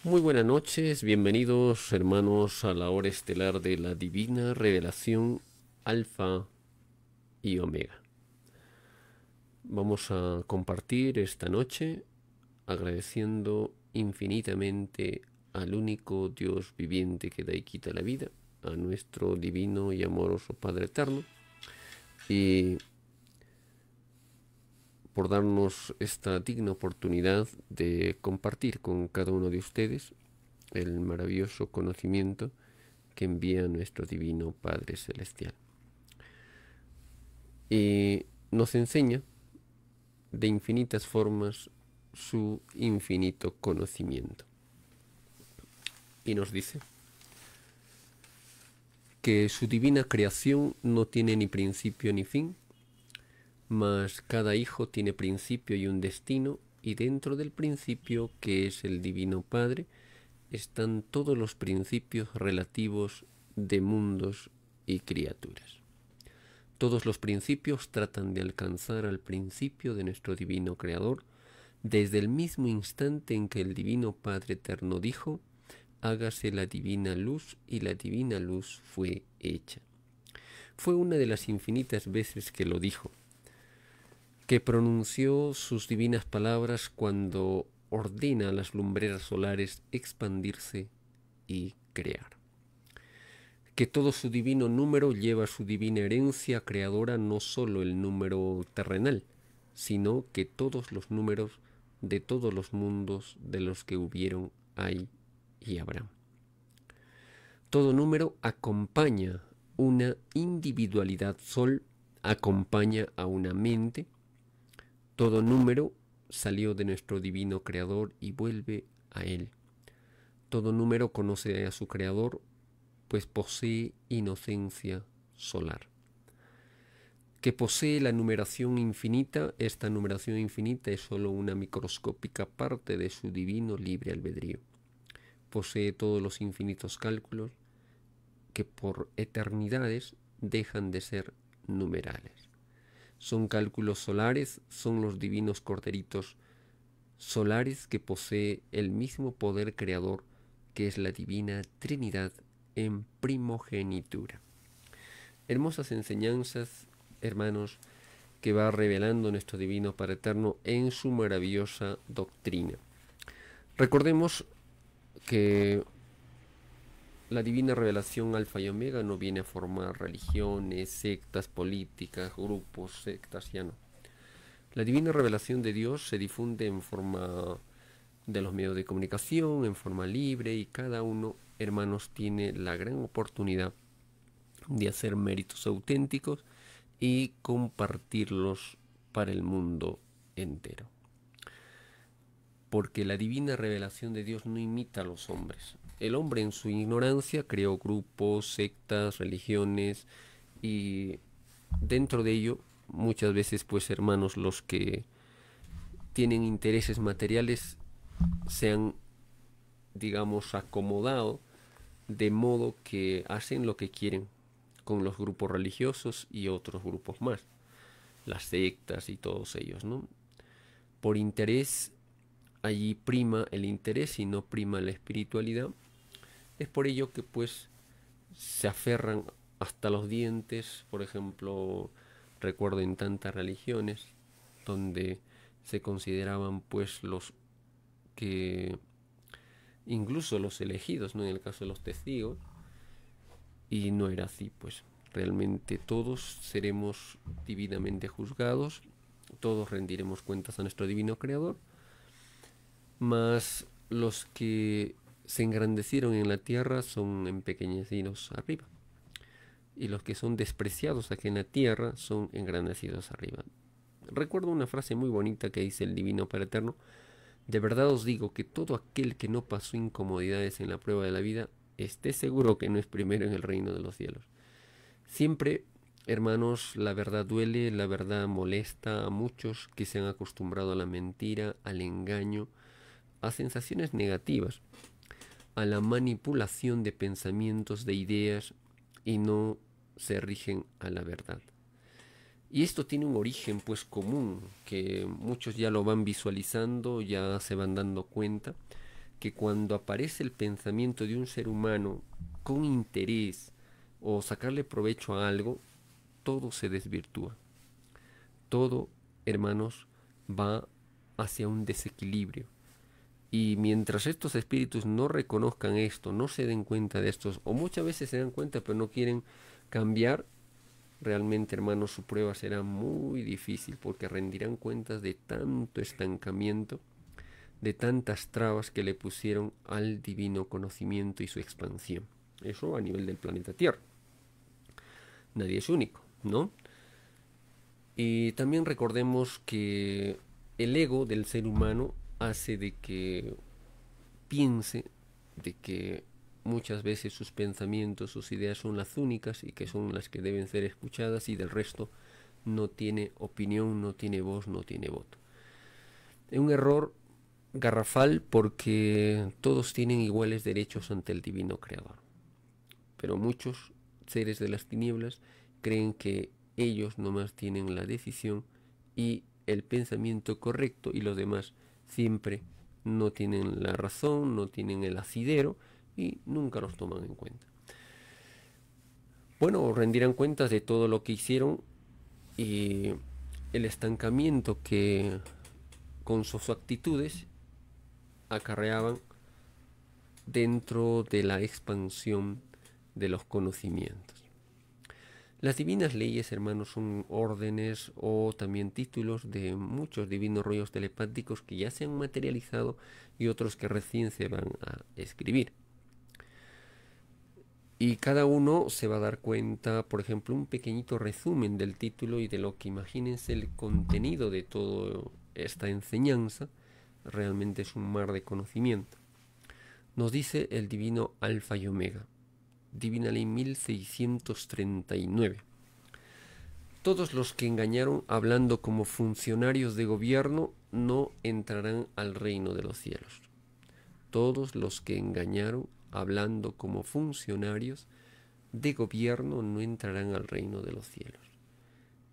Muy buenas noches, bienvenidos hermanos a la hora estelar de la divina revelación Alfa y Omega. Vamos a compartir esta noche agradeciendo infinitamente al único Dios viviente que da y quita la vida, a nuestro divino y amoroso Padre Eterno, y por darnos esta digna oportunidad de compartir con cada uno de ustedes el maravilloso conocimiento que envía nuestro divino Padre Celestial. Y nos enseña de infinitas formas su infinito conocimiento. Y nos dice que su divina creación no tiene ni principio ni fin, mas cada hijo tiene principio y un destino, y dentro del principio, que es el Divino Padre, están todos los principios relativos de mundos y criaturas. Todos los principios tratan de alcanzar al principio de nuestro Divino Creador, desde el mismo instante en que el Divino Padre Eterno dijo: hágase la divina luz, y la divina luz fue hecha. Fue una de las infinitas veces que lo dijo, que pronunció sus divinas palabras cuando ordena a las lumbreras solares expandirse y crear. Que todo su divino número lleva su divina herencia creadora, no solo el número terrenal, sino que todos los números de todos los mundos de los que hubieron, hay y habrá. Todo número acompaña una individualidad sol, acompaña a una mente. Todo número salió de nuestro divino creador y vuelve a él. Todo número conoce a su creador, pues posee inocencia solar. Que posee la numeración infinita, esta numeración infinita es solo una microscópica parte de su divino libre albedrío. Posee todos los infinitos cálculos que por eternidades dejan de ser numerales. Son cálculos solares, son los divinos corderitos solares que posee el mismo poder creador que es la divina Trinidad en primogenitura. Hermosas enseñanzas, hermanos, que va revelando nuestro divino Padre Eterno en su maravillosa doctrina. Recordemos que la divina revelación Alfa y Omega no viene a formar religiones, sectas, políticas, grupos, sectas, ya no. La divina revelación de Dios se difunde en forma de los medios de comunicación, en forma libre, y cada uno, hermanos, tiene la gran oportunidad de hacer méritos auténticos y compartirlos para el mundo entero. Porque la divina revelación de Dios no imita a los hombres. El hombre en su ignorancia creó grupos, sectas, religiones, y dentro de ello muchas veces, pues, hermanos, los que tienen intereses materiales se han, digamos, acomodado de modo que hacen lo que quieren con los grupos religiosos y otros grupos más, las sectas y todos ellos, ¿no? Por interés, allí prima el interés y no prima la espiritualidad. Es por ello que, pues, se aferran hasta los dientes. Por ejemplo, recuerdo en tantas religiones donde se consideraban, pues, los que incluso los elegidos, ¿no? En el caso de los testigos, y no era así, pues realmente todos seremos divinamente juzgados, todos rendiremos cuentas a nuestro divino creador, mas los que se engrandecieron en la tierra son empequeñecidos arriba, y los que son despreciados aquí en la tierra son engrandecidos arriba. Recuerdo una frase muy bonita que dice el Divino Padre Eterno: de verdad os digo que todo aquel que no pasó incomodidades en la prueba de la vida, esté seguro que no es primero en el reino de los cielos. Siempre, hermanos, la verdad duele, la verdad molesta a muchos que se han acostumbrado a la mentira, al engaño, a sensaciones negativas, a la manipulación de pensamientos, de ideas, y no se rigen a la verdad. Y esto tiene un origen, pues, común, que muchos ya lo van visualizando, ya se van dando cuenta, que cuando aparece el pensamiento de un ser humano con interés o sacarle provecho a algo, todo se desvirtúa. Todo, hermanos, va hacia un desequilibrio. Y mientras estos espíritus no reconozcan esto, no se den cuenta de estos, o muchas veces se dan cuenta pero no quieren cambiar, realmente, hermanos, su prueba será muy difícil porque rendirán cuentas de tanto estancamiento, de tantas trabas que le pusieron al divino conocimiento y su expansión. Eso a nivel del planeta Tierra. Nadie es único, ¿no? Y también recordemos que el ego del ser humano hace de que piense de que muchas veces sus pensamientos, sus ideas son las únicas y que son las que deben ser escuchadas y del resto no tiene opinión, no tiene voz, no tiene voto. Es un error garrafal porque todos tienen iguales derechos ante el divino creador. Pero muchos seres de las tinieblas creen que ellos nomás tienen la decisión y el pensamiento correcto y los demás siempre no tienen la razón, no tienen el asidero y nunca los toman en cuenta. Bueno, rendirán cuentas de todo lo que hicieron y el estancamiento que con sus actitudes acarreaban dentro de la expansión de los conocimientos. Las divinas leyes, hermanos, son órdenes o también títulos de muchos divinos rollos telepáticos que ya se han materializado y otros que recién se van a escribir. Y cada uno se va a dar cuenta, por ejemplo, un pequeñito resumen del título y de lo que imagínense el contenido de toda esta enseñanza. Realmente es un mar de conocimiento. Nos dice el divino Alfa y Omega. Divina Ley 1639. Todos los que engañaron hablando como funcionarios de gobierno no entrarán al reino de los cielos. Todos los que engañaron hablando como funcionarios de gobierno no entrarán al reino de los cielos.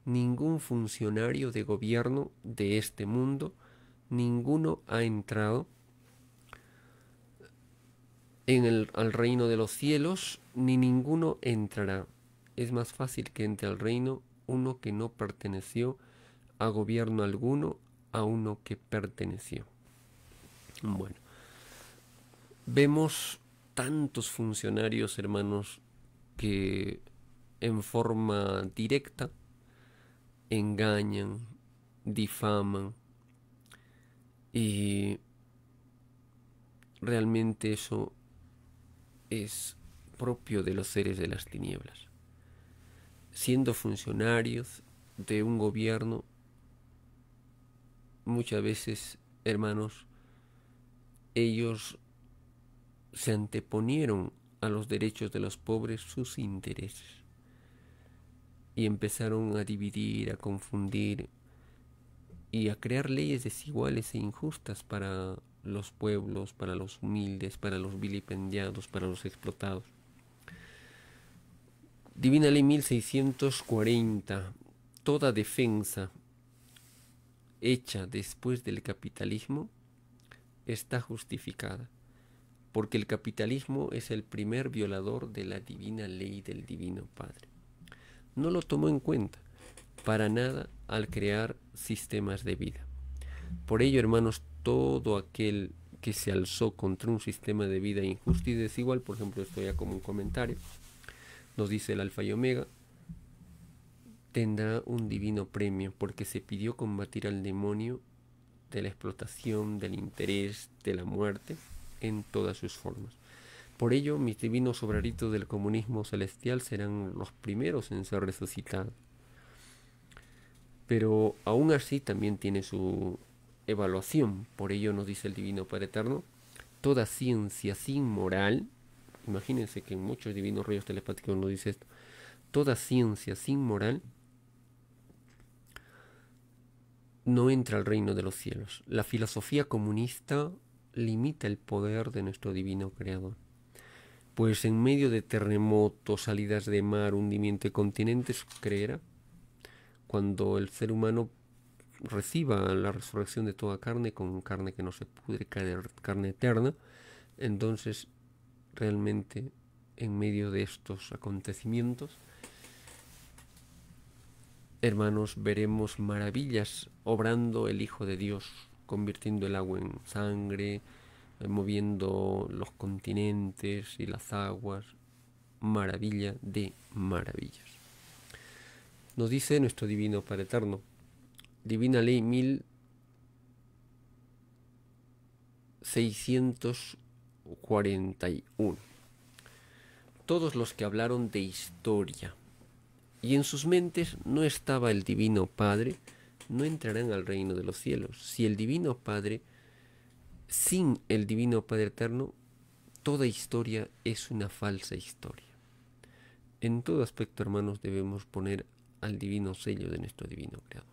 Ningún funcionario de gobierno de este mundo, ninguno ha entrado al reino de los cielos, ni ninguno entrará. Es más fácil que entre al reino uno que no perteneció a gobierno alguno, a uno que perteneció. Bueno, vemos tantos funcionarios, hermanos, que en forma directa engañan, difaman y realmente eso es propio de los seres de las tinieblas. Siendo funcionarios de un gobierno, muchas veces, hermanos, ellos se anteponieron a los derechos de los pobres sus intereses y empezaron a dividir, a confundir y a crear leyes desiguales e injustas para los pueblos, para los humildes, para los vilipendiados, para los explotados. Divina Ley 1640. Toda defensa hecha después del capitalismo está justificada, porque el capitalismo es el primer violador de la divina ley del Divino Padre. No lo tomó en cuenta para nada al crear sistemas de vida. Por ello, hermanos, todo aquel que se alzó contra un sistema de vida injusto y desigual, por ejemplo, esto ya como un comentario, nos dice el Alfa y Omega, tendrá un divino premio porque se pidió combatir al demonio de la explotación, del interés, de la muerte, en todas sus formas. Por ello, mis divinos obreritos del comunismo celestial serán los primeros en ser resucitados. Pero aún así también tiene su evaluación. Por ello nos dice el Divino Padre Eterno, toda ciencia sin moral, imagínense que en muchos divinos rollos telepáticos nos dice esto, toda ciencia sin moral no entra al reino de los cielos. La filosofía comunista limita el poder de nuestro divino creador. Pues en medio de terremotos, salidas de mar, hundimiento de continentes, creerá, cuando el ser humano reciba la resurrección de toda carne con carne que no se pudre, carne eterna. Entonces, realmente, en medio de estos acontecimientos, hermanos, veremos maravillas obrando el Hijo de Dios, convirtiendo el agua en sangre, moviendo los continentes y las aguas. Maravilla de maravillas. Nos dice nuestro Divino Padre Eterno, Divina Ley 1641. Todos los que hablaron de historia y en sus mentes no estaba el Divino Padre, no entrarán al reino de los cielos. Si el Divino Padre, sin el Divino Padre Eterno, toda historia es una falsa historia. En todo aspecto, hermanos, debemos poner al divino sello de nuestro divino Creador.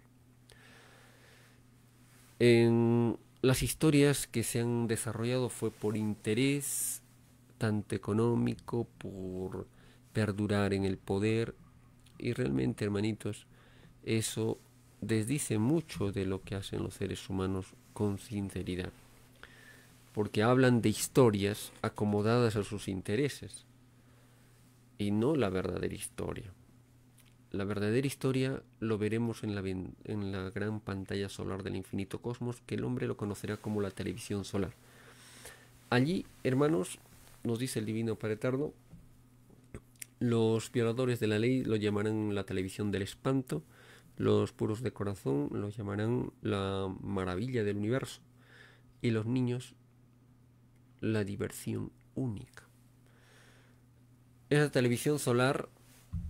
En las historias que se han desarrollado fue por interés, tanto económico, por perdurar en el poder, y realmente, hermanitos, eso desdice mucho de lo que hacen los seres humanos con sinceridad, porque hablan de historias acomodadas a sus intereses y no la verdadera historia. La verdadera historia lo veremos en la gran pantalla solar del infinito cosmos, que el hombre lo conocerá como la televisión solar. Allí, hermanos, nos dice el Divino Padre Eterno, los violadores de la ley lo llamarán la televisión del espanto, los puros de corazón lo llamarán la maravilla del universo, y los niños la diversión única. Esa televisión solar,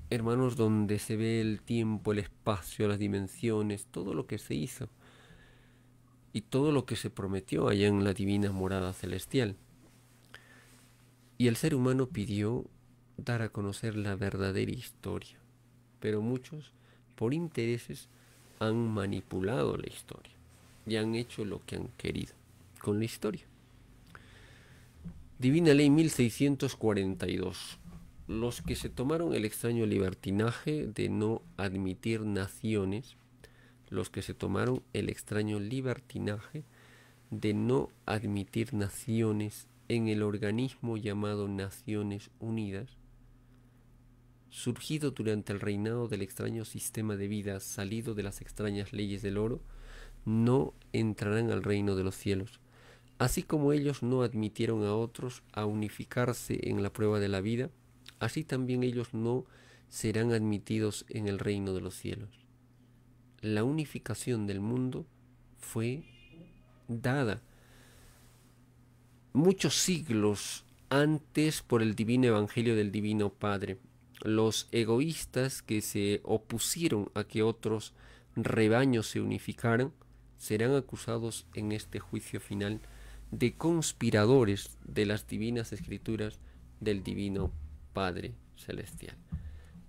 hermanos, donde se ve el tiempo, el espacio, las dimensiones, todo lo que se hizo y todo lo que se prometió allá en la divina morada celestial. Y el ser humano pidió dar a conocer la verdadera historia, pero muchos, por intereses, han manipulado la historia y han hecho lo que han querido con la historia. Divina Ley 1642. Los que se tomaron el extraño libertinaje de no admitir naciones, los que se tomaron el extraño libertinaje de no admitir naciones en el organismo llamado Naciones Unidas, surgido durante el reinado del extraño sistema de vida salido de las extrañas leyes del oro, no entrarán al reino de los cielos. Así como ellos no admitieron a otros a unificarse en la prueba de la vida, así también ellos no serán admitidos en el reino de los cielos. La unificación del mundo fue dada muchos siglos antes por el divino evangelio del Divino Padre. Los egoístas que se opusieron a que otros rebaños se unificaran serán acusados en este juicio final de conspiradores de las divinas escrituras del Divino Padre Celestial.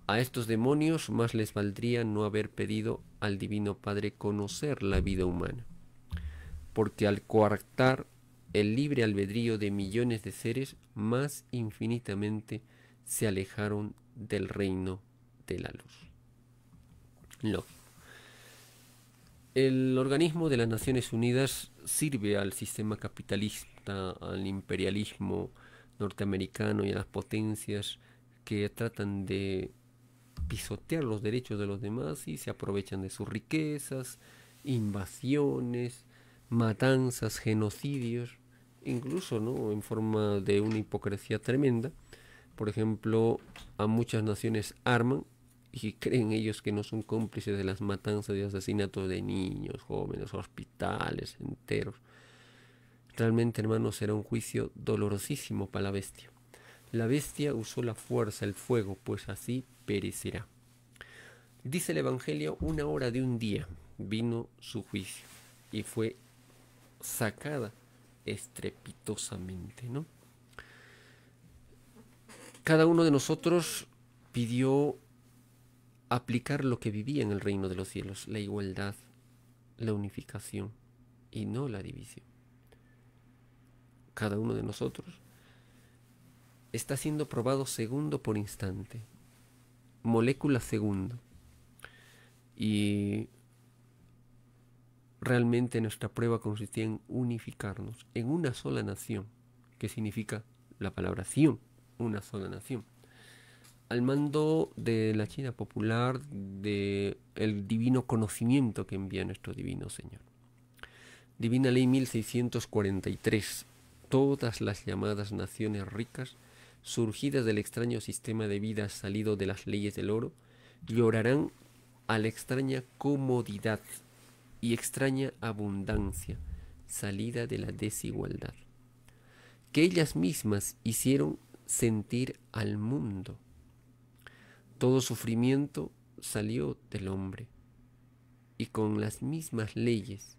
A estos demonios más les valdría no haber pedido al Divino Padre conocer la vida humana, porque al coartar el libre albedrío de millones de seres, más infinitamente se alejaron del reino de la luz. Lógico. El organismo de las Naciones Unidas sirve al sistema capitalista, al imperialismo norteamericano y a las potencias que tratan de pisotear los derechos de los demás y se aprovechan de sus riquezas, invasiones, matanzas, genocidios, incluso, ¿no?, en forma de una hipocresía tremenda. Por ejemplo, a muchas naciones arman y creen ellos que no son cómplices de las matanzas y asesinatos de niños, jóvenes, hospitales enteros. Realmente, hermanos, será un juicio dolorosísimo para la bestia. La bestia usó la fuerza, el fuego, pues así perecerá. Dice el Evangelio, 1 hora de un día vino su juicio y fue sacada estrepitosamente, ¿no? Cada uno de nosotros pidió aplicar lo que vivía en el reino de los cielos, la igualdad, la unificación y no la división. Cada uno de nosotros está siendo probado segundo por instante, molécula segundo, y realmente nuestra prueba consistía en unificarnos en una sola nación, que significa la palabra Sion, una sola nación, al mando de la China popular, de el divino conocimiento que envía nuestro divino Señor. Divina Ley 1643. Todas las llamadas naciones ricas, surgidas del extraño sistema de vida salido de las leyes del oro, llorarán a la extraña comodidad y extraña abundancia salida de la desigualdad, que ellas mismas hicieron sentir al mundo. Todo sufrimiento salió del hombre, y con las mismas leyes,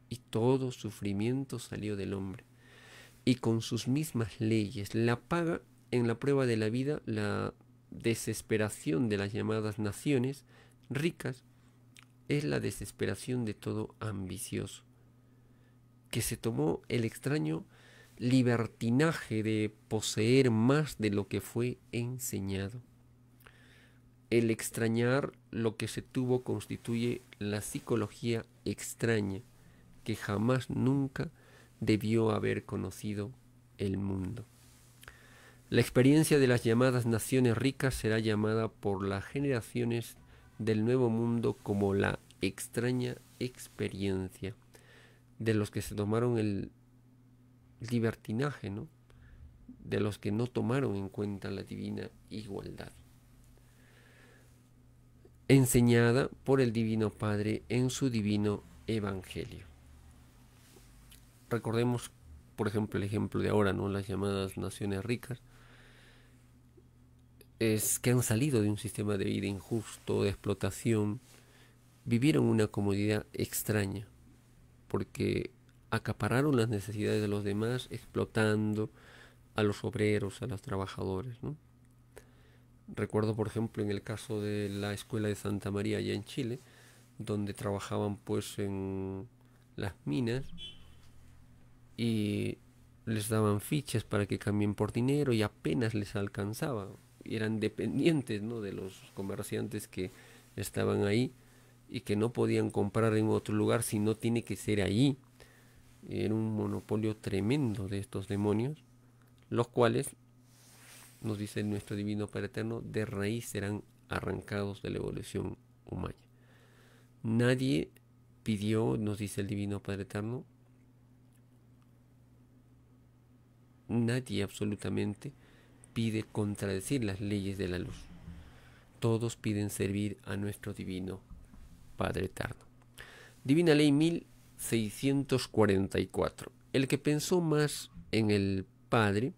y todo sufrimiento salió del hombre, y con sus mismas leyes. La paga en la prueba de la vida, la desesperación de las llamadas naciones ricas, es la desesperación de todo ambicioso, que se tomó el extraño libertinaje de poseer más de lo que fue enseñado. El extrañar lo que se tuvo constituye la psicología extraña que jamás nunca debió haber conocido el mundo. La experiencia de las llamadas naciones ricas será llamada por las generaciones del Nuevo Mundo como la extraña experiencia de los que se tomaron el libertinaje, ¿no? De los que no tomaron en cuenta la divina igualdad, enseñada por el Divino Padre en su divino Evangelio. Recordemos, por ejemplo, el ejemplo de ahora, ¿no? Las llamadas naciones ricas, es que han salido de un sistema de vida injusto, de explotación, vivieron una comodidad extraña, porque acapararon las necesidades de los demás, explotando a los obreros, a los trabajadores, ¿no? Recuerdo, por ejemplo, en el caso de la escuela de Santa María allá en Chile, donde trabajaban pues en las minas y les daban fichas para que cambien por dinero y apenas les alcanzaba. Y eran dependientes, ¿no?, de los comerciantes que estaban ahí y que no podían comprar en otro lugar si no tiene que ser ahí. Era un monopolio tremendo de estos demonios, los cuales, nos dice nuestro Divino Padre Eterno, de raíz serán arrancados de la evolución humana. Nadie pidió, nos dice el Divino Padre Eterno, nadie absolutamente pide contradecir las leyes de la luz. Todos piden servir a nuestro Divino Padre Eterno. Divina Ley 1644. El que pensó más en el Padre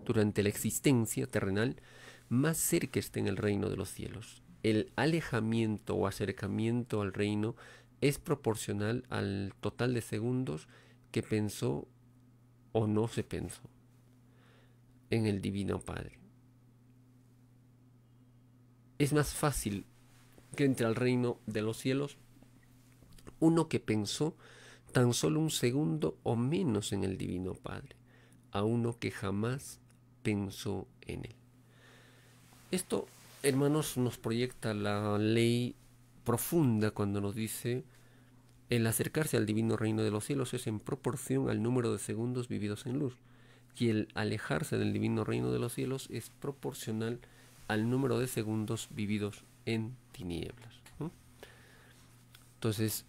durante la existencia terrenal, más cerca está en el reino de los cielos. El alejamiento o acercamiento al reino es proporcional al total de segundos que pensó o no se pensó en el Divino Padre. Es más fácil que entre al reino de los cielos uno que pensó tan solo un segundo o menos en el Divino Padre, a uno que jamás pensó en él. Esto, hermanos, nos proyecta la ley profunda cuando nos dice: el acercarse al divino reino de los cielos es en proporción al número de segundos vividos en luz, y el alejarse del divino reino de los cielos es proporcional al número de segundos vividos en tinieblas, ¿no? Entonces,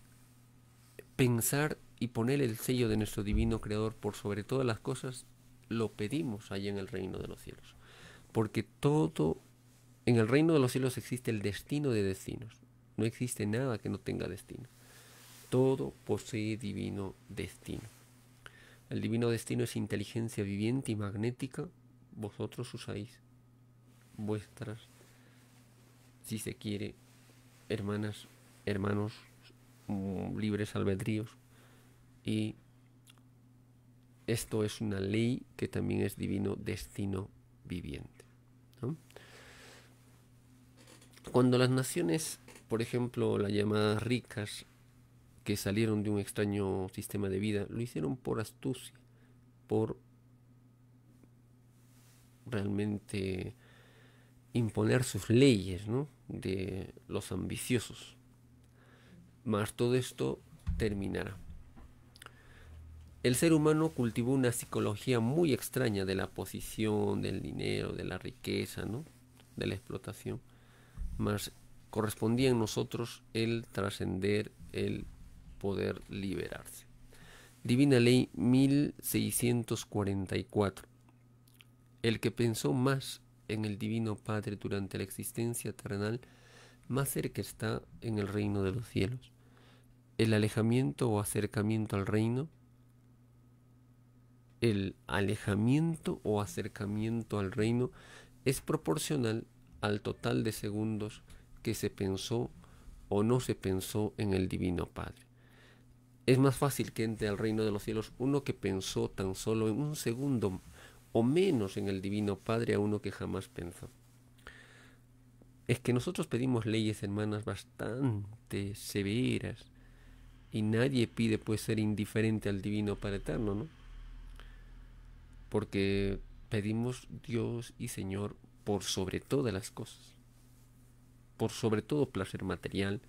pensar y poner el sello de nuestro divino creador por sobre todas las cosas, lo pedimos allá en el reino de los cielos, porque todo en el reino de los cielos existe el destino de destinos. No existe nada que no tenga destino. Todo posee divino destino. El divino destino es inteligencia viviente y magnética. Vosotros usáis vuestras, si se quiere, hermanas, hermanos, libres albedríos. Y esto es una ley que también es divino destino viviente, ¿no? Cuando las naciones, por ejemplo, las llamadas ricas, que salieron de un extraño sistema de vida, lo hicieron por astucia, por realmente imponer sus leyes, ¿no?, de los ambiciosos. Mas todo esto terminará. El ser humano cultivó una psicología muy extraña de la posición, del dinero, de la riqueza, ¿no? De la explotación. Mas correspondía en nosotros el trascender, el poder liberarse. Divina Ley 1644. El que pensó más en el Divino Padre durante la existencia terrenal, más cerca está en el reino de los cielos. El alejamiento o acercamiento al reino, es proporcional al total de segundos que se pensó o no se pensó en el Divino Padre. Es más fácil que entre al reino de los cielos uno que pensó tan solo en un segundo o menos en el Divino Padre a uno que jamás pensó. Es que nosotros pedimos leyes, hermanas, bastante severas, y nadie pide pues ser indiferente al Divino Padre Eterno, ¿no? Porque pedimos Dios y Señor por sobre todas las cosas, por sobre todo placer material,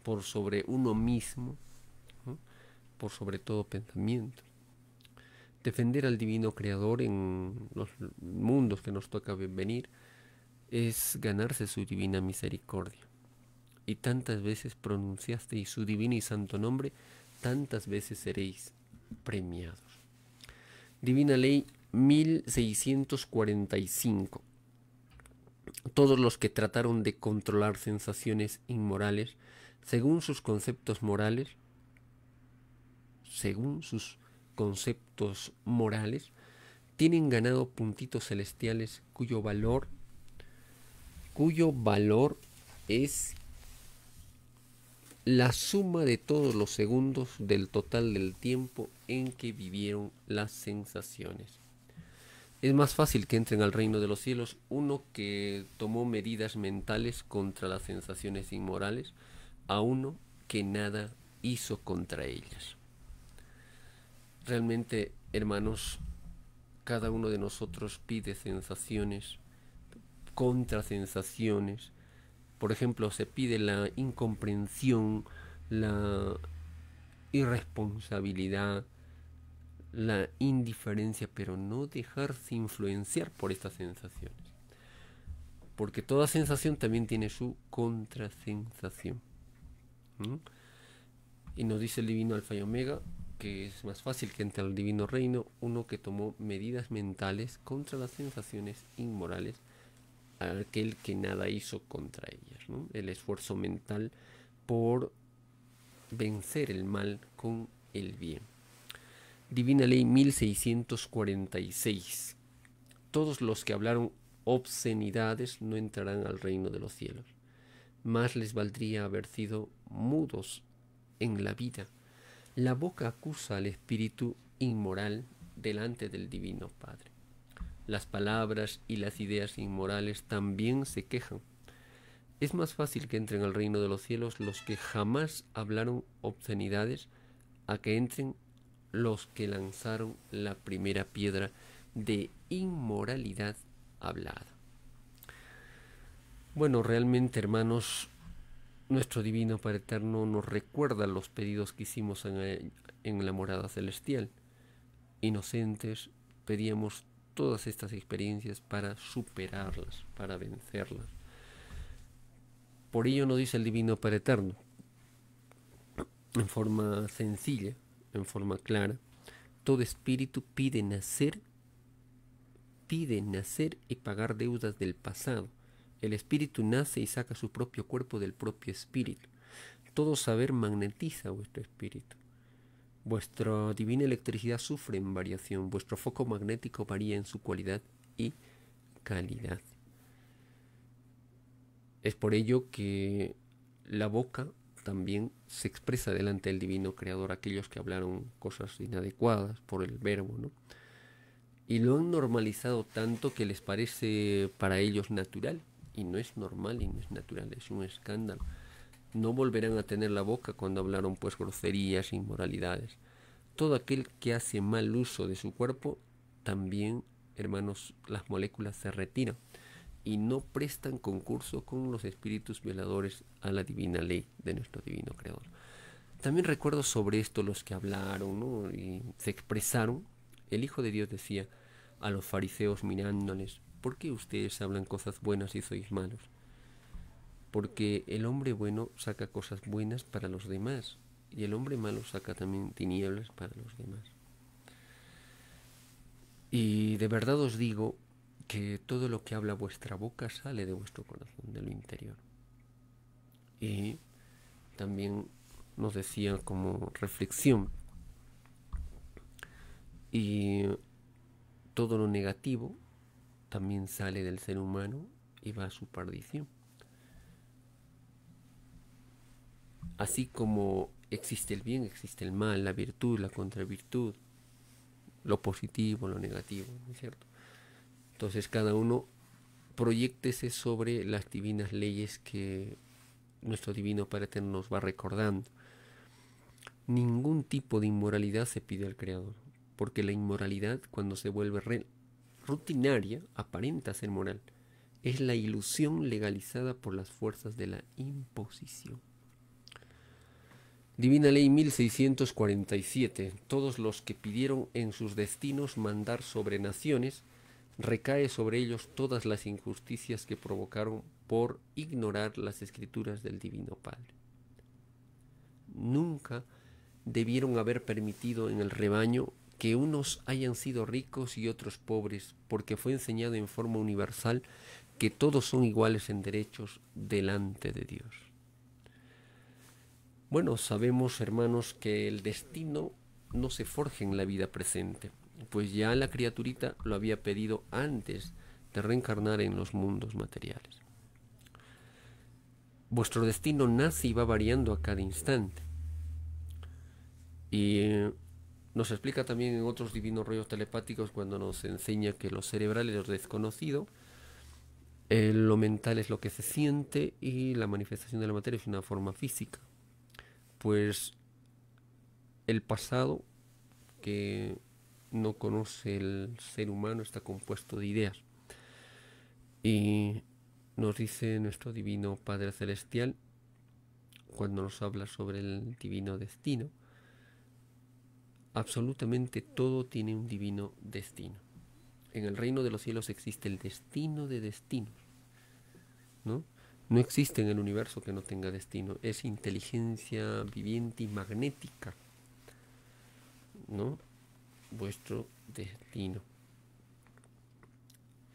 por sobre uno mismo, ¿no? Por sobre todo pensamiento. Defender al Divino Creador en los mundos que nos toca venir es ganarse su divina misericordia. Y tantas veces pronunciasteis su divino y santo nombre, tantas veces seréis premiados. Divina Ley 1645. Todos los que trataron de controlar sensaciones inmorales, según sus conceptos morales, tienen ganado puntitos celestiales cuyo valor es la suma de todos los segundos del total del tiempo en que vivieron las sensaciones. Es más fácil que entren al reino de los cielos uno que tomó medidas mentales contra las sensaciones inmorales a uno que nada hizo contra ellas. Realmente, hermanos, cada uno de nosotros pide sensaciones, contra sensaciones. Por ejemplo, se pide la incomprensión, la irresponsabilidad, la indiferencia, pero no dejarse influenciar por estas sensaciones. Porque toda sensación también tiene su contrasensación. Y nos dice el Divino Alfa y Omega que es más fácil que entre al Divino Reino uno que tomó medidas mentales contra las sensaciones inmorales, aquel que nada hizo contra ellas, ¿no? El esfuerzo mental por vencer el mal con el bien. Divina Ley 1646. Todos los que hablaron obscenidades no entrarán al reino de los cielos. Más les valdría haber sido mudos en la vida. La boca acusa al espíritu inmoral delante del Divino Padre. Las palabras y las ideas inmorales también se quejan. Es más fácil que entren al reino de los cielos los que jamás hablaron obscenidades a que entren los que lanzaron la primera piedra de inmoralidad hablada. Bueno, realmente, hermanos, nuestro Divino Padre Eterno nos recuerda los pedidos que hicimos en la morada celestial. Inocentes, pedíamos todas estas experiencias para superarlas, para vencerlas. Por ello nos dice el Divino Padre Eterno, en forma sencilla, en forma clara, todo espíritu pide nacer y pagar deudas del pasado. El espíritu nace y saca su propio cuerpo del propio espíritu. Todo saber magnetiza vuestro espíritu. Vuestra divina electricidad sufre en variación. Vuestro foco magnético varía en su cualidad y calidad. Es por ello que la boca también se expresa delante del Divino Creador aquellos que hablaron cosas inadecuadas por el verbo, ¿no? Y lo han normalizado tanto que les parece para ellos natural. Y no es normal y no es natural, es un escándalo. No volverán a tener la boca cuando hablaron pues groserías, inmoralidades. Todo aquel que hace mal uso de su cuerpo, también, hermanos, las moléculas se retiran y no prestan concurso con los espíritus violadores a la divina ley de nuestro Divino Creador. también recuerdo sobre esto los que hablaron, ¿no? Y se expresaron. El Hijo de Dios decía a los fariseos mirándoles: ¿por qué ustedes hablan cosas buenas y sois malos? Porque el hombre bueno saca cosas buenas para los demás, y el hombre malo saca también tinieblas para los demás. Y de verdad os digo que todo lo que habla vuestra boca sale de vuestro corazón, de lo interior. Y también nos decía como reflexión, y todo lo negativo también sale del ser humano y va a su perdición. Así como existe el bien, existe el mal, la virtud, la contravirtud, lo positivo, lo negativo, ¿no es cierto? Entonces cada uno proyéctese sobre las divinas leyes que nuestro Divino Padre Eterno nos va recordando. Ningún tipo de inmoralidad se pide al Creador, porque la inmoralidad, cuando se vuelve rutinaria, aparenta ser moral. Es la ilusión legalizada por las fuerzas de la imposición. Divina Ley 1647. Todos los que pidieron en sus destinos mandar sobre naciones, recae sobre ellos todas las injusticias que provocaron por ignorar las escrituras del Divino Padre. Nunca debieron haber permitido en el rebaño que unos hayan sido ricos y otros pobres, porque fue enseñado en forma universal que todos son iguales en derechos delante de Dios. Bueno, sabemos, hermanos, que el destino no se forja en la vida presente, pues ya la criaturita lo había pedido antes de reencarnar en los mundos materiales. Vuestro destino nace y va variando a cada instante. Y nos explica también en otros divinos rollos telepáticos cuando nos enseña que lo cerebral es lo desconocido, lo mental es lo que se siente y la manifestación de la materia es una forma física. Pues el pasado que no conoce el ser humano está compuesto de ideas. Y nos dice nuestro Divino Padre Celestial, cuando nos habla sobre el divino destino, absolutamente todo tiene un divino destino. En el reino de los cielos existe el destino de destinos, ¿no? No existe en el universo que no tenga destino. Es inteligencia viviente y magnética, ¿no? Vuestro destino.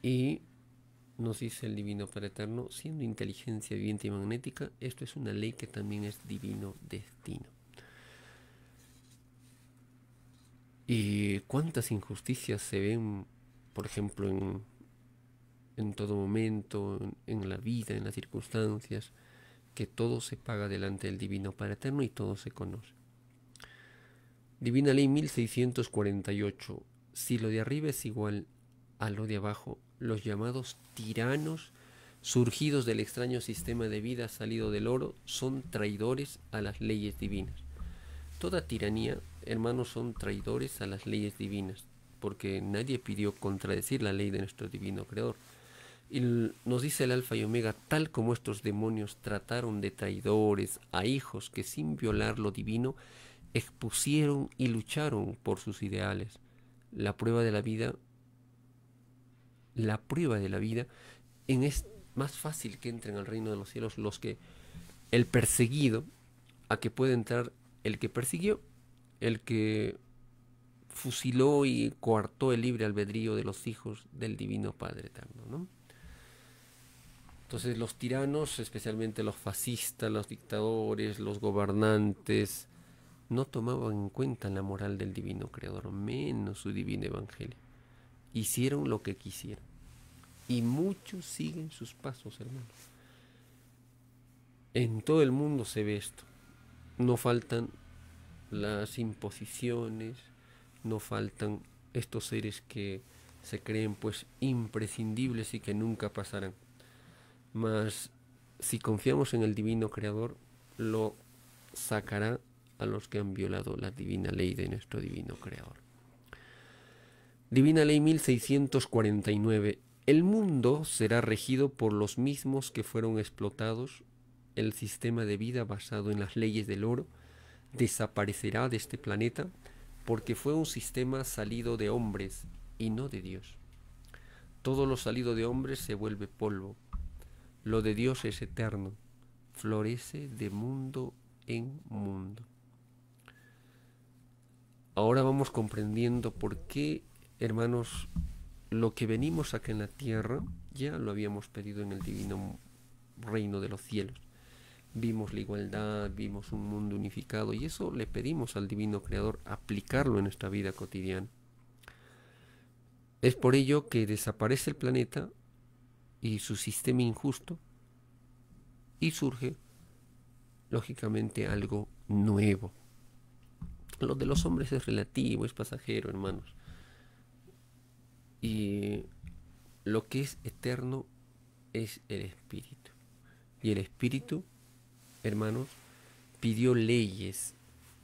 Y nos dice el Divino Padre Eterno, siendo inteligencia viviente y magnética, esto es una ley que también es divino destino. Y cuántas injusticias se ven, por ejemplo, en todo momento, en la vida, en las circunstancias, que todo se paga delante del Divino Padre Eterno y todo se conoce. Divina Ley 1648. Si lo de arriba es igual a lo de abajo, los llamados tiranos, surgidos del extraño sistema de vida salido del oro, son traidores a las leyes divinas. Toda tiranía, hermanos, son traidores a las leyes divinas, porque nadie pidió contradecir la ley de nuestro divino Creador. Y nos dice el Alfa y Omega, tal como estos demonios trataron de traidores a hijos que sin violar lo divino expusieron y lucharon por sus ideales. La prueba de la vida es más fácil que entren al reino de los cielos los que el perseguido, a que puede entrar el que persiguió, el que fusiló y coartó el libre albedrío de los hijos del Divino Padre Eterno, ¿no? Entonces los tiranos, especialmente los fascistas, los dictadores, los gobernantes, no tomaban en cuenta la moral del Divino Creador, menos su divino evangelio. Hicieron lo que quisieron. Y muchos siguen sus pasos, hermanos. En todo el mundo se ve esto. No faltan las imposiciones, no faltan estos seres que se creen pues imprescindibles y que nunca pasarán. Mas si confiamos en el Divino Creador, lo sacará a los que han violado la divina ley de nuestro Divino Creador. Divina Ley 1649. El mundo será regido por los mismos que fueron explotados. El sistema de vida basado en las leyes del oro desaparecerá de este planeta porque fue un sistema salido de hombres y no de Dios. Todo lo salido de hombres se vuelve polvo. Lo de Dios es eterno, florece de mundo en mundo. Ahora vamos comprendiendo por qué, hermanos, lo que venimos acá en la tierra ya lo habíamos pedido en el divino reino de los cielos. Vimos la igualdad, vimos un mundo unificado y eso le pedimos al divino creador aplicarlo en nuestra vida cotidiana. Es por ello que desaparece el planeta y su sistema injusto y surge, lógicamente, algo nuevo. Lo de los hombres es relativo, es pasajero, hermanos. Y lo que es eterno es el espíritu. Y el espíritu, hermanos, pidió leyes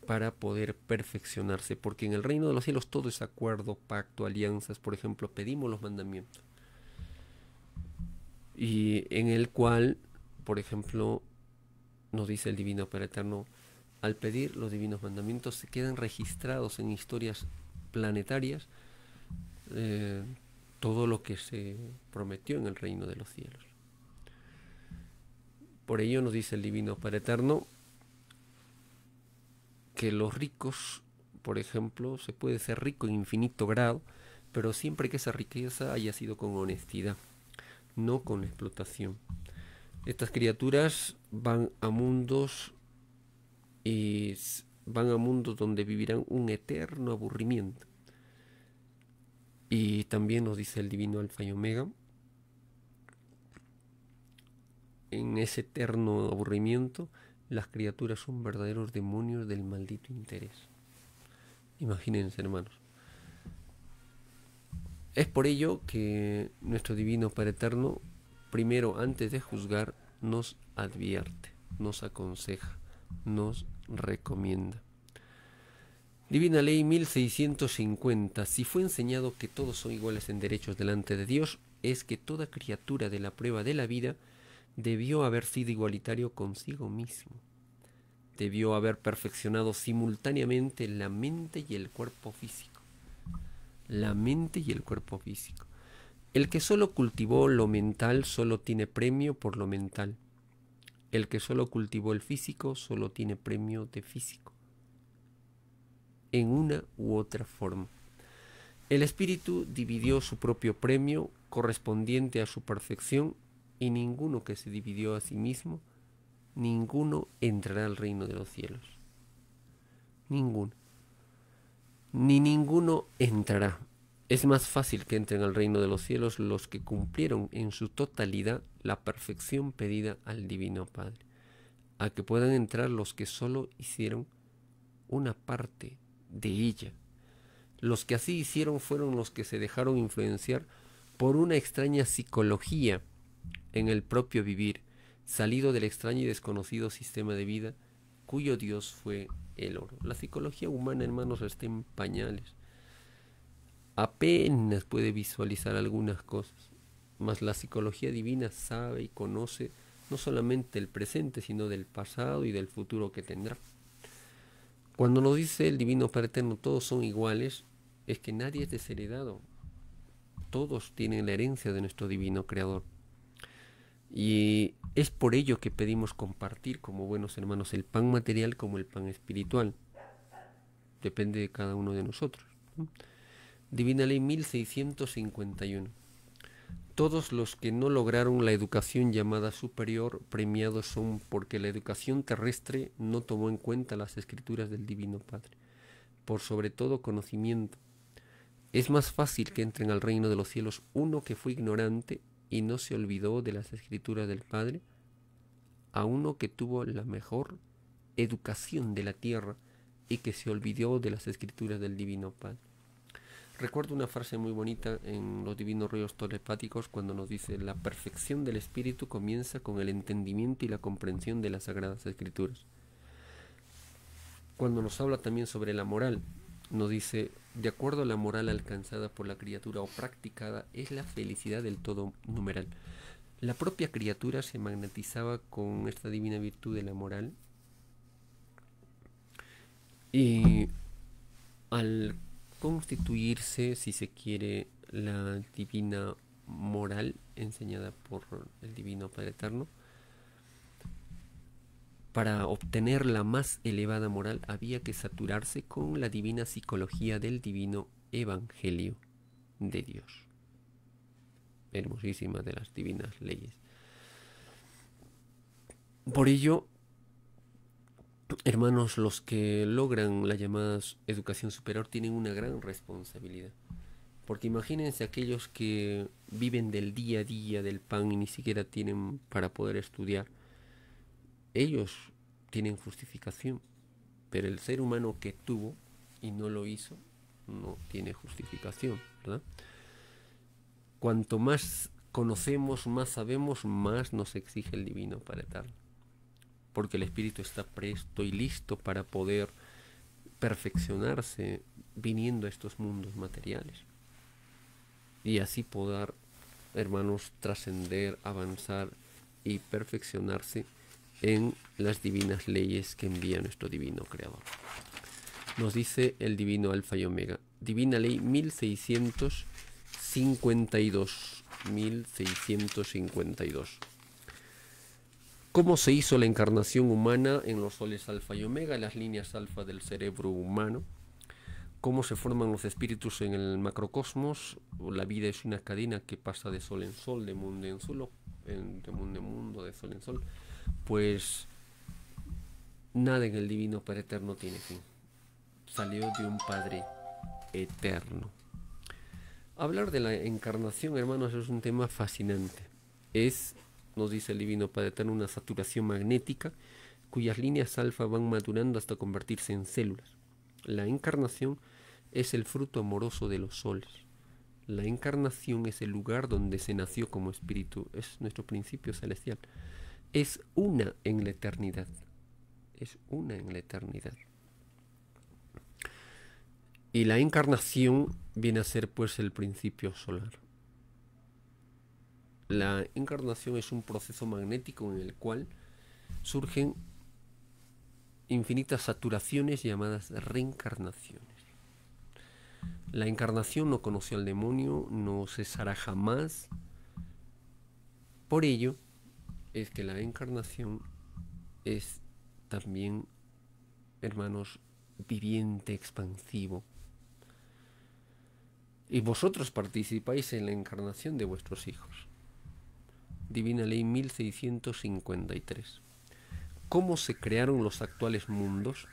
para poder perfeccionarse, porque en el reino de los cielos todo es acuerdo, pacto, alianzas. Por ejemplo, pedimos los mandamientos, y en el cual, por ejemplo, nos dice el Divino Padre Eterno, al pedir los divinos mandamientos se quedan registrados en historias planetarias todo lo que se prometió en el reino de los cielos. Por ello nos dice el Divino Padre Eterno que los ricos, por ejemplo, se puede ser rico en infinito grado, pero siempre que esa riqueza haya sido con honestidad, no con explotación. Estas criaturas van a mundos y van a mundos donde vivirán un eterno aburrimiento. Y también nos dice el divino Alfa y Omega, en ese eterno aburrimiento, las criaturas son verdaderos demonios del maldito interés. Imagínense, hermanos. Es por ello que nuestro divino Padre Eterno, primero, antes de juzgar, nos advierte, nos aconseja, nos recomienda. Divina Ley 1650. Si fue enseñado que todos son iguales en derechos delante de Dios, es que toda criatura de la prueba de la vida debió haber sido igualitario consigo mismo. Debió haber perfeccionado simultáneamente la mente y el cuerpo físico. La mente y el cuerpo físico. El que solo cultivó lo mental solo tiene premio por lo mental. El que solo cultivó el físico solo tiene premio de físico, en una u otra forma. El espíritu dividió su propio premio correspondiente a su perfección, y ninguno que se dividió a sí mismo, ninguno entrará al reino de los cielos. Ninguno. Ni ninguno entrará. Es más fácil que entren al reino de los cielos los que cumplieron en su totalidad la perfección pedida al Divino Padre, a que puedan entrar los que solo hicieron una parte de ella. Los que así hicieron fueron los que se dejaron influenciar por una extraña psicología en el propio vivir, salido del extraño y desconocido sistema de vida cuyo Dios fue el oro. La psicología humana, hermanos, está en pañales. Apenas puede visualizar algunas cosas, mas la psicología divina sabe y conoce no solamente el presente, sino del pasado y del futuro que tendrá. Cuando nos dice el Divino Padre Eterno, todos son iguales, es que nadie es desheredado. Todos tienen la herencia de nuestro Divino Creador. Y es por ello que pedimos compartir como buenos hermanos el pan material como el pan espiritual. Depende de cada uno de nosotros. Divina Ley 1651. Todos los que no lograron la educación llamada superior premiados son porque la educación terrestre no tomó en cuenta las escrituras del Divino Padre, por sobre todo conocimiento. Es más fácil que entren al reino de los cielos uno que fue ignorante y no se olvidó de las escrituras del Padre, a uno que tuvo la mejor educación de la tierra y que se olvidó de las escrituras del Divino Padre. Recuerdo una frase muy bonita en los divinos rollos telepáticos cuando nos dice: la perfección del espíritu comienza con el entendimiento y la comprensión de las sagradas escrituras. Cuando nos habla también sobre la moral, nos dice: de acuerdo a la moral alcanzada por la criatura o practicada, es la felicidad del todo numeral. La propia criatura se magnetizaba con esta divina virtud de la moral Y al constituirse, si se quiere, la divina moral enseñada por el Divino Padre Eterno, para obtener la más elevada moral había que saturarse con la divina psicología del divino evangelio de Dios. Hermosísima de las divinas leyes. Por ello, hermanos, los que logran la llamada educación superior tienen una gran responsabilidad. Porque imagínense aquellos que viven del día a día, del pan, y ni siquiera tienen para poder estudiar. Ellos tienen justificación, pero el ser humano que tuvo y no lo hizo, no tiene justificación, ¿verdad? Cuanto más conocemos, más sabemos, más nos exige el Divino Padre Eterno. Porque el espíritu está presto y listo para poder perfeccionarse viniendo a estos mundos materiales. Y así poder, hermanos, trascender, avanzar y perfeccionarse en las divinas leyes que envía nuestro divino Creador. Nos dice el divino Alfa y Omega, Divina Ley 1652. 1652. ¿Cómo se hizo la encarnación humana en los soles Alfa y Omega, las líneas alfa del cerebro humano? ¿Cómo se forman los espíritus en el macrocosmos? La vida es una cadena que pasa de sol en sol, de mundo en sol, de mundo en mundo, de sol en sol. Pues nada en el Divino Padre Eterno tiene fin. Salió de un Padre eterno. Hablar de la encarnación, hermanos, es un tema fascinante. Es, nos dice el Divino Padre Eterno, una saturación magnética cuyas líneas alfa van madurando hasta convertirse en células. La encarnación es el fruto amoroso de los soles. La encarnación es el lugar donde se nació como espíritu, es nuestro principio celestial. Es una en la eternidad. Es una en la eternidad. Y la encarnación viene a ser pues el principio solar. La encarnación es un proceso magnético en el cual surgen infinitas saturaciones llamadas reencarnaciones. La encarnación no conoció al demonio, no cesará jamás. Por ello es que la encarnación es también, hermanos, viviente, expansivo. Y vosotros participáis en la encarnación de vuestros hijos. Divina Ley 1653. ¿Cómo se crearon los actuales mundos?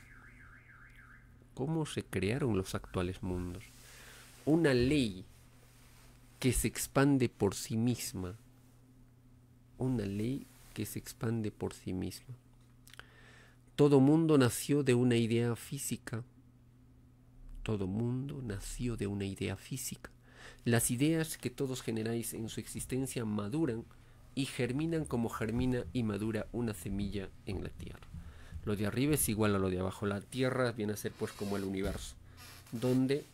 ¿Cómo se crearon los actuales mundos? Una ley que se expande por sí misma. Una ley que se expande por sí misma. Todo mundo nació de una idea física. Todo mundo nació de una idea física. Las ideas que todos generáis en su existencia maduran y germinan como germina y madura una semilla en la tierra. Lo de arriba es igual a lo de abajo. La tierra viene a ser pues como el universo, donde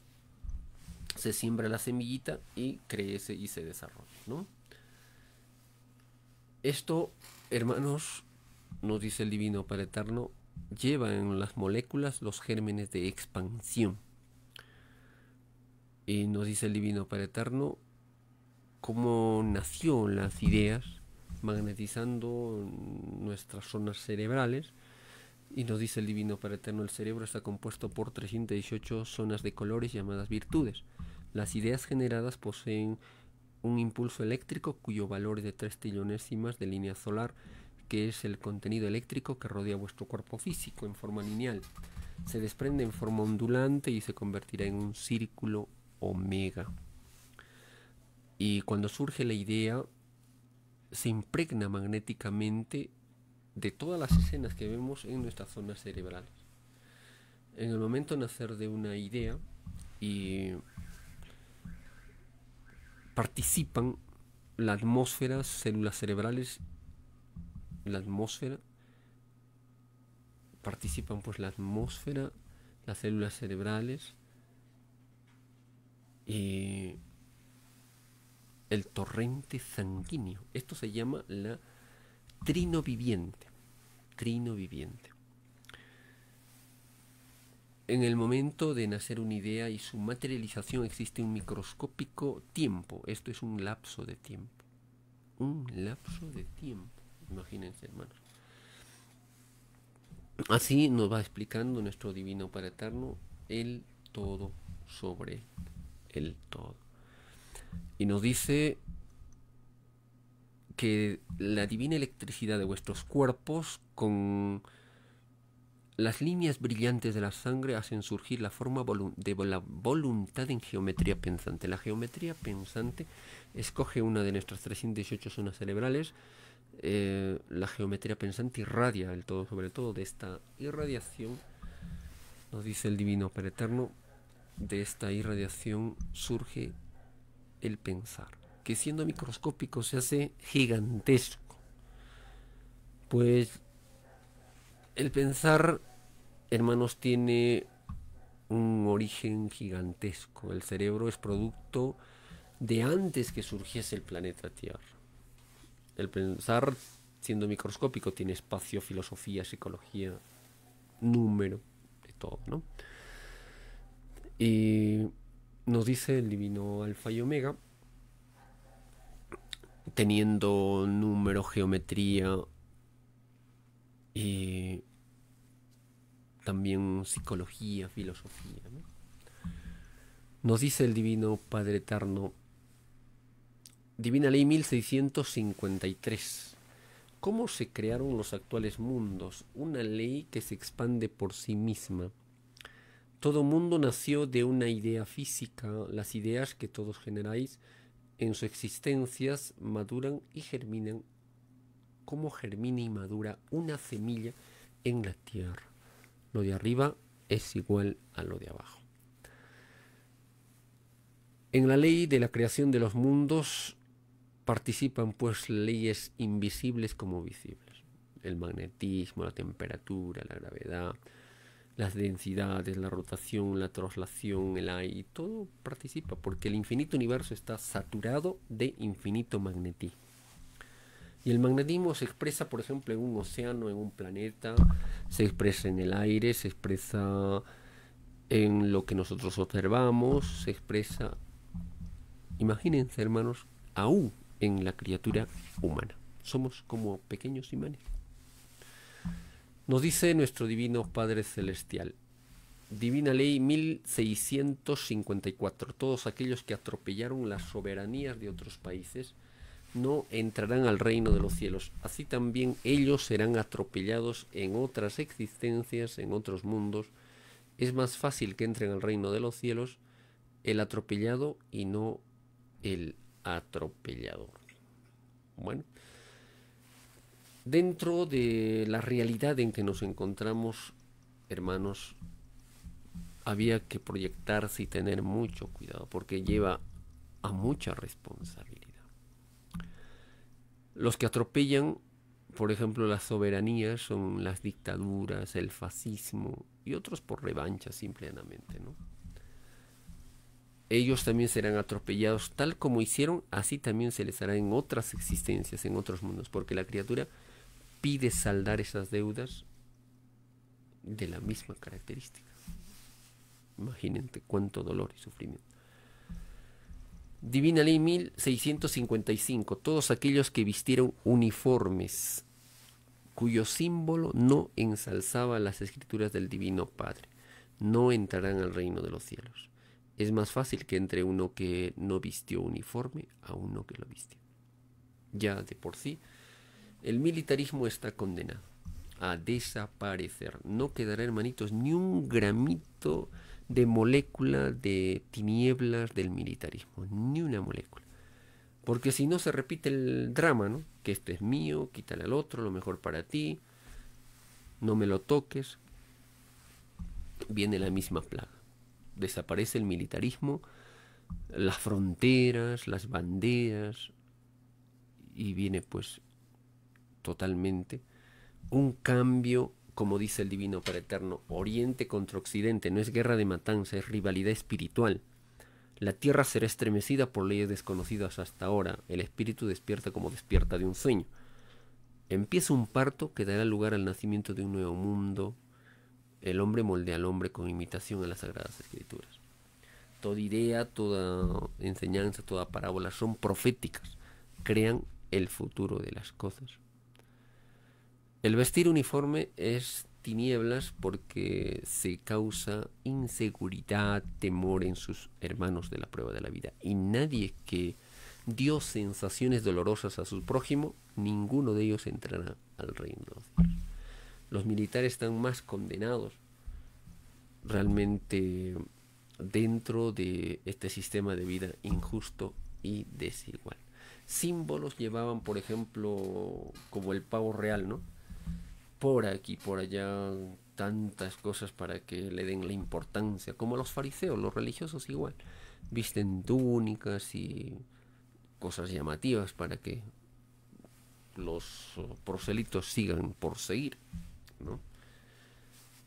se siembra la semillita y crece y se desarrolla, ¿no? Esto, hermanos, nos dice el Divino Padre Eterno, lleva en las moléculas los gérmenes de expansión. Y nos dice el Divino Padre Eterno cómo nació las ideas magnetizando nuestras zonas cerebrales. Y nos dice el Divino Padre Eterno, el cerebro está compuesto por 318 zonas de colores llamadas virtudes. Las ideas generadas poseen un impulso eléctrico cuyo valor es de 3 trillonésimas de línea solar, que es el contenido eléctrico que rodea vuestro cuerpo físico en forma lineal. Se desprende en forma ondulante y se convertirá en un círculo omega. Y cuando surge la idea, se impregna magnéticamente de todas las escenas que vemos en nuestras zonas cerebrales. En el momento de nacer de una idea y participan la atmósfera, células cerebrales, la atmósfera, participan pues la atmósfera, las células cerebrales y el torrente sanguíneo. Esto se llama la trino viviente. Trino viviente. en el momento de nacer una idea y su materialización existe un microscópico tiempo. Esto es un lapso de tiempo. Un lapso de tiempo. Imagínense, hermanos. Así nos va explicando nuestro Divino Padre Eterno el todo sobre el todo. Y nos dice que la divina electricidad de vuestros cuerpos con las líneas brillantes de la sangre hacen surgir la forma de la voluntad en geometría pensante. La geometría pensante escoge una de nuestras 308 zonas cerebrales. La geometría pensante irradia el todo sobre todo. De esta irradiación, nos dice el Divino Padre Eterno, de esta irradiación surge el pensar, que siendo microscópico se hace gigantesco. Pues el pensar, hermanos, tiene un origen gigantesco. El cerebro es producto de antes que surgiese el planeta Tierra. El pensar, siendo microscópico, tiene espacio, filosofía, psicología, número, de todo, ¿no? Y nos dice el Divino Alfa y Omega, teniendo número, geometría y también psicología, filosofía, ¿no? Nos dice el Divino Padre Eterno, Divina Ley 1653. ¿Cómo se crearon los actuales mundos? Una ley que se expande por sí misma. Todo mundo nació de una idea física. Las ideas que todos generáis en sus existencias maduran y germinan como germina y madura una semilla en la tierra. Lo de arriba es igual a lo de abajo. En la ley de la creación de los mundos participan pues leyes invisibles como visibles. El magnetismo, la temperatura, la gravedad, las densidades, la rotación, la traslación, el aire, todo participa porque el infinito universo está saturado de infinito magnetismo. Y el magnetismo se expresa, por ejemplo, en un océano, en un planeta, se expresa en el aire, se expresa en lo que nosotros observamos, se expresa, imagínense, hermanos, aún en la criatura humana. Somos como pequeños imanes. Nos dice nuestro Divino Padre Celestial, Divina Ley 1654. Todos aquellos que atropellaron las soberanías de otros países no entrarán al reino de los cielos. Así también ellos serán atropellados en otras existencias, en otros mundos. Es más fácil que entren al reino de los cielos el atropellado y no el atropellador. Bueno, dentro de la realidad en que nos encontramos, hermanos, había que proyectarse y tener mucho cuidado porque lleva a mucha responsabilidad. Los que atropellan, por ejemplo, las soberanías son las dictaduras, el fascismo y otros por revancha simplemente, ¿no? Ellos también serán atropellados tal como hicieron, así también se les hará en otras existencias, en otros mundos, porque la criatura pide saldar esas deudas de la misma característica. Imagínense cuánto dolor y sufrimiento. Divina Ley 1655. Todos aquellos que vistieron uniformes cuyo símbolo no ensalzaba las escrituras del Divino Padre, no entrarán al reino de los cielos. Es más fácil que entre uno que no vistió uniforme a uno que lo vistió. Ya de por sí, el militarismo está condenado a desaparecer. No quedará, hermanitos, ni un gramito de molécula de tinieblas del militarismo, ni una molécula. Porque si no se repite el drama, ¿no? Que esto es mío, quítale al otro, lo mejor para ti, no me lo toques. Viene la misma plaga. Desaparece el militarismo, las fronteras, las banderas, y viene pues totalmente un cambio, como dice el Divino Padre Eterno, Oriente contra Occidente. No es guerra de matanza, es rivalidad espiritual. La tierra será estremecida por leyes desconocidas hasta ahora. El espíritu despierta como despierta de un sueño. Empieza un parto que dará lugar al nacimiento de un nuevo mundo El hombre moldea al hombre con imitación a las Sagradas Escrituras. Toda idea, toda enseñanza, toda parábola son proféticas, crean el futuro de las cosas. El vestir uniforme es tinieblas porque se causa inseguridad, temor en sus hermanos de la prueba de la vida. Y nadie que dio sensaciones dolorosas a su prójimo, ninguno de ellos entrará al reino de los cielos. Los militares están más condenados realmente dentro de este sistema de vida injusto y desigual. Símbolos llevaban, por ejemplo, como el pavo real, ¿no? Por aquí, por allá, tantas cosas para que le den la importancia, como los fariseos, los religiosos igual, visten túnicas y cosas llamativas para que los proselitos sigan por seguir, ¿no?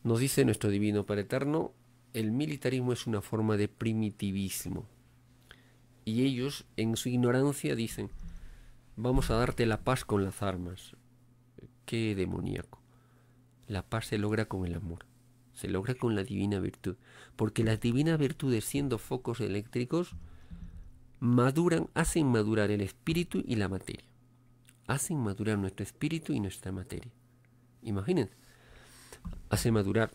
Nos dice nuestro Divino Padre Eterno, el militarismo es una forma de primitivismo. Y ellos, en su ignorancia, dicen, vamos a darte la paz con las armas. Qué demoníaco. La paz se logra con el amor, se logra con la divina virtud. Porque las divinas virtudes, siendo focos eléctricos, maduran, hacen madurar el espíritu y la materia. Hacen madurar nuestro espíritu y nuestra materia. Imagínense. Hace madurar.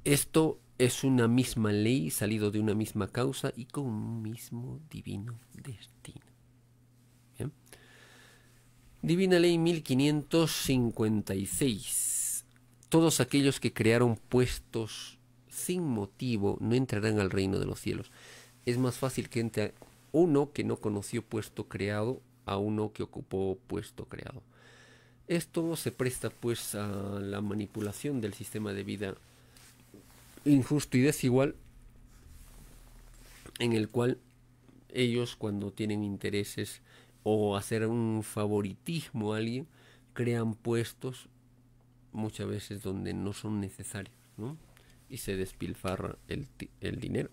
Esto es una misma ley, salido de una misma causa y con un mismo divino destino. ¿Bien? Divina Ley 1556. Todos aquellos que crearon puestos sin motivo no entrarán al reino de los cielos. Es más fácil que entre uno que no conoció puesto creado a uno que ocupó puesto creado. Esto se presta pues a la manipulación del sistema de vida injusto y desigual, en el cual ellos, cuando tienen intereses o hacer un favoritismo a alguien, crean puestos muchas veces donde no son necesarios, ¿no? Y se despilfarra el dinero.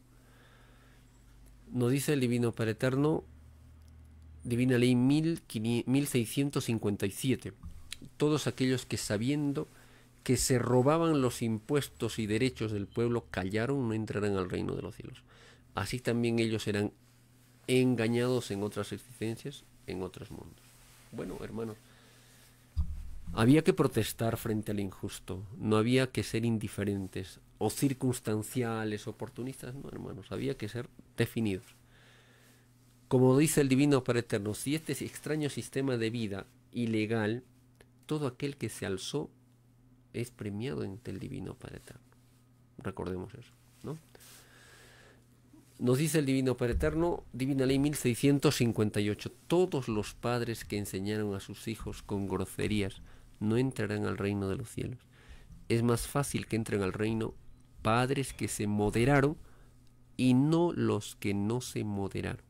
Nos dice el Divino Padre Eterno, Divina Ley 1657. Todos aquellos que, sabiendo que se robaban los impuestos y derechos del pueblo, callaron, no entrarán al reino de los cielos. Así también ellos serán engañados en otras existencias, en otros mundos. Bueno, hermanos, había que protestar frente al injusto, no había que ser indiferentes o circunstanciales, oportunistas, no, hermanos, había que ser definidos. Como dice el Divino Padre Eterno, si este extraño sistema de vida ilegal, todo aquel que se alzó es premiado ante el Divino Padre Eterno. Recordemos eso, ¿no? Nos dice el Divino Padre Eterno, Divina Ley 1658, todos los padres que enseñaron a sus hijos con groserías no entrarán al reino de los cielos. Es más fácil que entren al reino padres que se moderaron y no los que no se moderaron.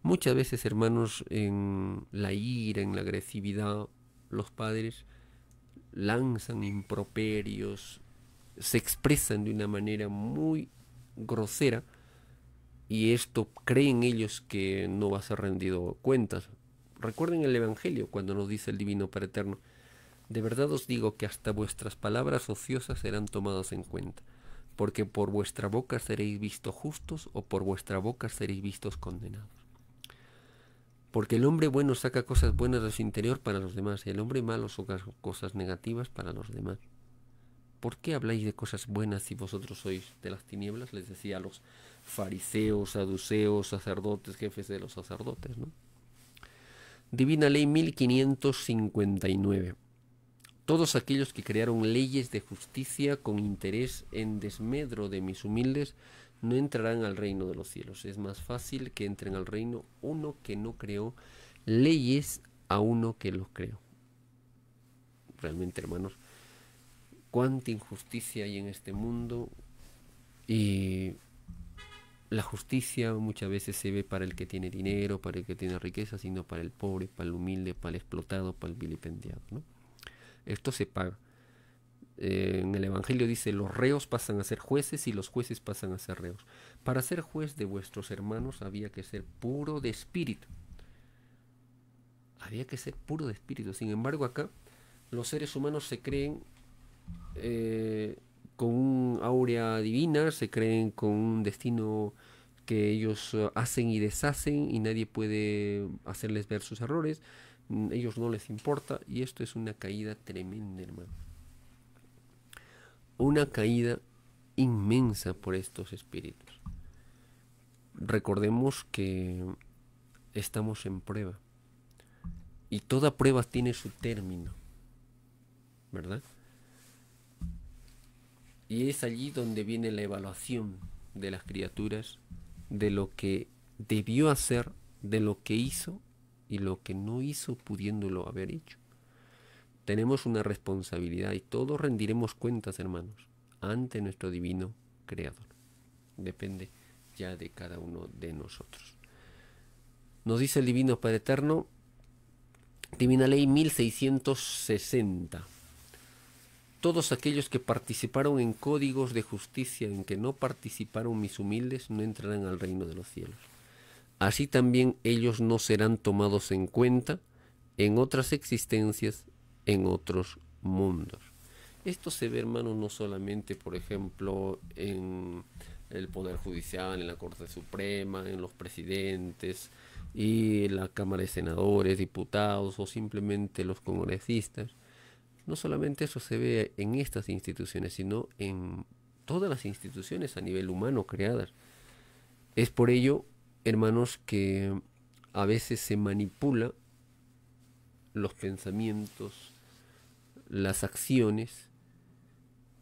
Muchas veces, hermanos, en la ira, en la agresividad, los padres lanzan improperios, se expresan de una manera muy grosera, y esto creen ellos que no va a ser rendido cuentas. Recuerden el Evangelio cuando nos dice el Divino Padre Eterno, de verdad os digo que hasta vuestras palabras ociosas serán tomadas en cuenta, porque por vuestra boca seréis vistos justos o por vuestra boca seréis vistos condenados. Porque el hombre bueno saca cosas buenas de su interior para los demás, y el hombre malo saca cosas negativas para los demás. ¿Por qué habláis de cosas buenas si vosotros sois de las tinieblas? Les decía a los fariseos, saduceos, sacerdotes, jefes de los sacerdotes, ¿no? Divina Ley 1559. Todos aquellos que crearon leyes de justicia con interés en desmedro de mis humildes no entrarán al reino de los cielos. Es más fácil que entren al reino uno que no creó leyes a uno que los creó. Realmente, hermanos, cuánta injusticia hay en este mundo, y la justicia muchas veces se ve para el que tiene dinero, para el que tiene riqueza, sino para el pobre, para el humilde, para el explotado, para el vilipendiado, ¿no? Esto se paga. En el Evangelio dice, los reos pasan a ser jueces y los jueces pasan a ser reos. Para ser juez de vuestros hermanos había que ser puro de espíritu. Había que ser puro de espíritu. Sin embargo, acá los seres humanos se creen con un áurea divina, se creen con un destino que ellos hacen y deshacen y nadie puede hacerles ver sus errores. Ellos no les importa y esto es una caída tremenda, hermano. Una caída inmensa por estos espíritus. Recordemos que estamos en prueba y toda prueba tiene su término, ¿verdad? Y es allí donde viene la evaluación de las criaturas, de lo que debió hacer, de lo que hizo y lo que no hizo pudiéndolo haber hecho. Tenemos una responsabilidad y todos rendiremos cuentas, hermanos, ante nuestro divino Creador. Depende ya de cada uno de nosotros. Nos dice el Divino Padre Eterno, Divina Ley 1660. Todos aquellos que participaron en códigos de justicia en que no participaron mis humildes no entrarán al reino de los cielos. Así también ellos no serán tomados en cuenta en otras existencias, en otros mundos. Esto se ve, hermanos, no solamente, por ejemplo, en el Poder Judicial, en la Corte Suprema, en los presidentes y la Cámara de Senadores, diputados o simplemente los congresistas. No solamente eso se ve en estas instituciones, sino en todas las instituciones a nivel humano creadas. Es por ello, hermanos, que a veces se manipula los pensamientos, las acciones,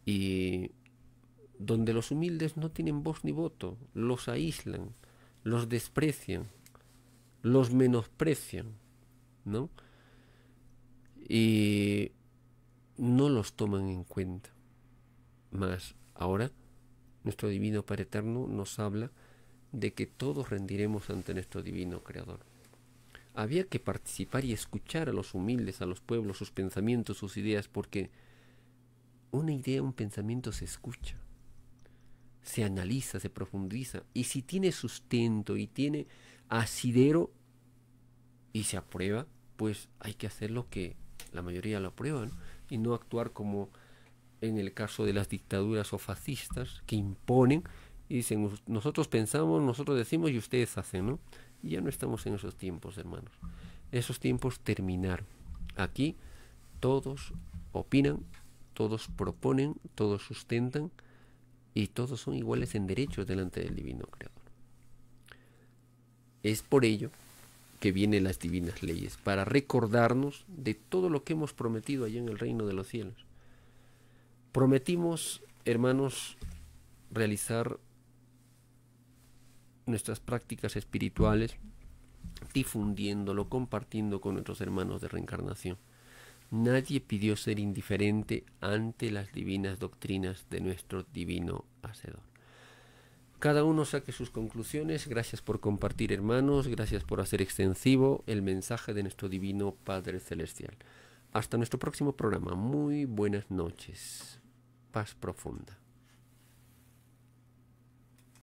y donde los humildes no tienen voz ni voto, los aíslan, los desprecian, los menosprecian, ¿no? Y no los toman en cuenta. Mas ahora nuestro Divino Padre Eterno nos habla de que todos rendiremos ante nuestro Divino Creador. Había que participar y escuchar a los humildes, a los pueblos, sus pensamientos, sus ideas, porque una idea, un pensamiento se escucha, se analiza, se profundiza, y si tiene sustento y tiene asidero y se aprueba, pues hay que hacer lo que la mayoría lo aprueban, ¿no? Y no actuar como en el caso de las dictaduras o fascistas que imponen y dicen, nosotros pensamos, nosotros decimos y ustedes hacen, ¿no? Y ya no estamos en esos tiempos, hermanos. Esos tiempos terminaron. Aquí todos opinan, todos proponen, todos sustentan y todos son iguales en derechos delante del Divino Creador. Es por ello que vienen las divinas leyes, para recordarnos de todo lo que hemos prometido allá en el reino de los cielos. Prometimos, hermanos, realizar nuestras prácticas espirituales, difundiéndolo, compartiendo con nuestros hermanos de reencarnación. Nadie pidió ser indiferente ante las divinas doctrinas de nuestro divino Hacedor. Cada uno saque sus conclusiones. Gracias por compartir, hermanos. Gracias por hacer extensivo el mensaje de nuestro divino Padre Celestial. Hasta nuestro próximo programa. Muy buenas noches. Paz profunda.